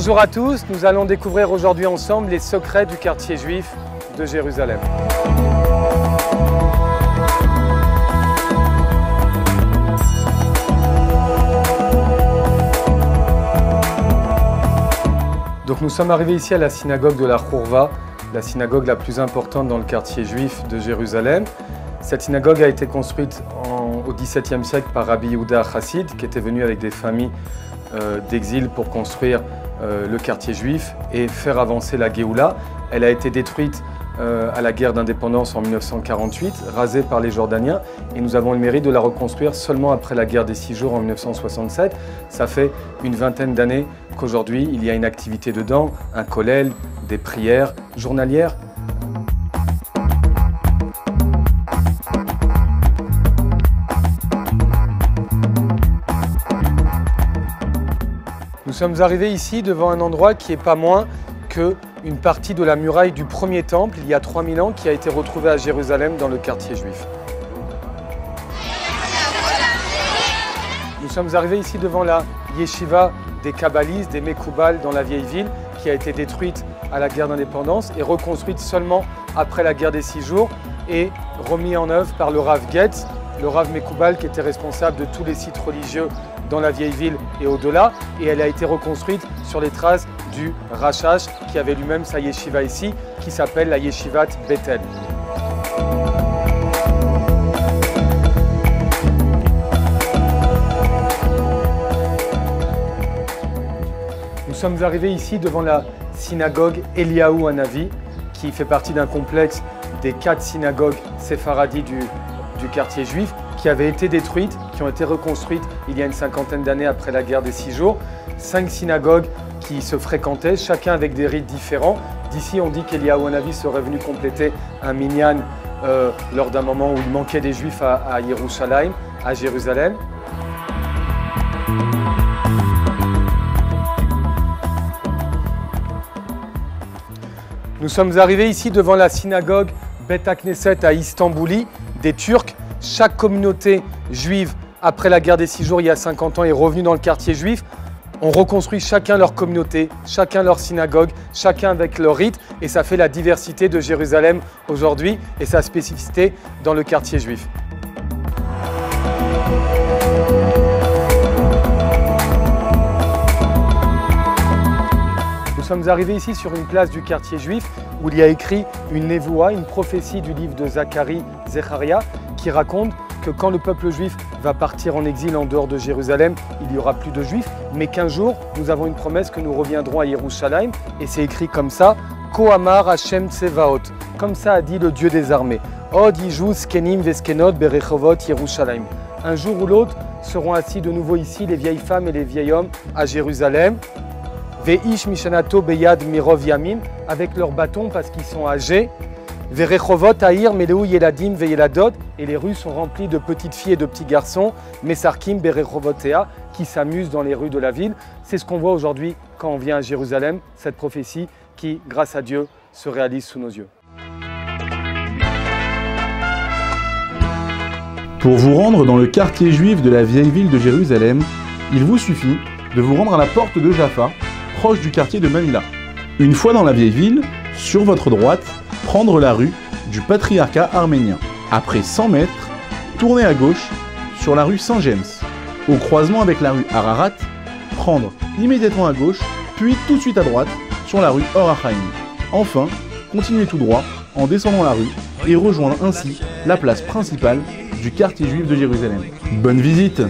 Bonjour à tous, nous allons découvrir aujourd'hui ensemble les secrets du quartier juif de Jérusalem. Donc nous sommes arrivés ici à la synagogue de la Khourva, la synagogue la plus importante dans le quartier juif de Jérusalem. Cette synagogue a été construite au XVIIe siècle par Rabbi Yehuda Chassid, qui était venu avec des familles d'exil pour construire le quartier juif et faire avancer la Géoula. Elle a été détruite à la guerre d'indépendance en 1948, rasée par les Jordaniens, et nous avons le mérite de la reconstruire seulement après la guerre des 6 jours en 1967. Ça fait une vingtaine d'années qu'aujourd'hui il y a une activité dedans, un kollel, des prières journalières. Nous sommes arrivés ici devant un endroit qui n'est pas moins qu'une partie de la muraille du premier temple, il y a 3000 ans, qui a été retrouvée à Jérusalem dans le quartier juif. Nous sommes arrivés ici devant la yeshiva des kabbalistes, des Mekoubal dans la vieille ville, qui a été détruite à la guerre d'indépendance et reconstruite seulement après la guerre des 6 jours et remis en œuvre par le Rav Getz, le Rav Mekoubal qui était responsable de tous les sites religieux dans la vieille ville et au-delà, et elle a été reconstruite sur les traces du Rashash qui avait lui-même sa yeshiva ici, qui s'appelle la Yeshivat Bethel. Nous sommes arrivés ici devant la synagogue Eliyahu Hanavi, qui fait partie d'un complexe des 4 synagogues séfaradis du quartier juif, qui avaient été détruites, qui ont été reconstruites il y a une cinquantaine d'années après la guerre des 6 jours. 5 synagogues qui se fréquentaient, chacun avec des rites différents. D'ici, on dit qu'Eliyahu Hanavi serait venu compléter un minyan lors d'un moment où il manquait des juifs à Yerushalayim, à Jérusalem. Nous sommes arrivés ici devant la synagogue Bet HaKnesset à Istanbuli, des Turcs. Chaque communauté juive, après la guerre des 6 jours, il y a 50 ans, est revenue dans le quartier juif. On reconstruit chacun leur communauté, chacun leur synagogue, chacun avec leur rite, et ça fait la diversité de Jérusalem aujourd'hui et sa spécificité dans le quartier juif. Nous sommes arrivés ici sur une place du quartier juif où il y a écrit une névoua, une prophétie du livre de Zacharie, Zecharia, qui raconte que quand le peuple juif va partir en exil en dehors de Jérusalem, il n'y aura plus de juifs, mais qu'un jour, nous avons une promesse que nous reviendrons à Yerushalayim, et c'est écrit comme ça, Ko Amar Hashem Tsevaot, comme ça a dit le Dieu des armées, Od Yiju Skenim Veskenot Berechovot Yerushalayim. Un jour ou l'autre seront assis de nouveau ici les vieilles femmes et les vieils hommes à Jérusalem, Veish Mishanato Beyad Mirov Yamim, avec leurs bâtons parce qu'ils sont âgés, Verechovot Aïr Meleu Yeladim Veyeladot, et les rues sont remplies de petites filles et de petits garçons, Mesarkim Berechovotea, qui s'amusent dans les rues de la ville. C'est ce qu'on voit aujourd'hui quand on vient à Jérusalem, cette prophétie qui, grâce à Dieu, se réalise sous nos yeux. Pour vous rendre dans le quartier juif de la vieille ville de Jérusalem, il vous suffit de vous rendre à la porte de Jaffa, proche du quartier de Mamila. Une fois dans la vieille ville, sur votre droite, prendre la rue du patriarcat arménien. Après 100 mètres, tournez à gauche sur la rue Saint-James. Au croisement avec la rue Ararat, prendre immédiatement à gauche, puis tout de suite à droite sur la rue Or HaChaim. Enfin, continuez tout droit en descendant la rue et rejoindre ainsi la place principale du quartier juif de Jérusalem. Bonne visite!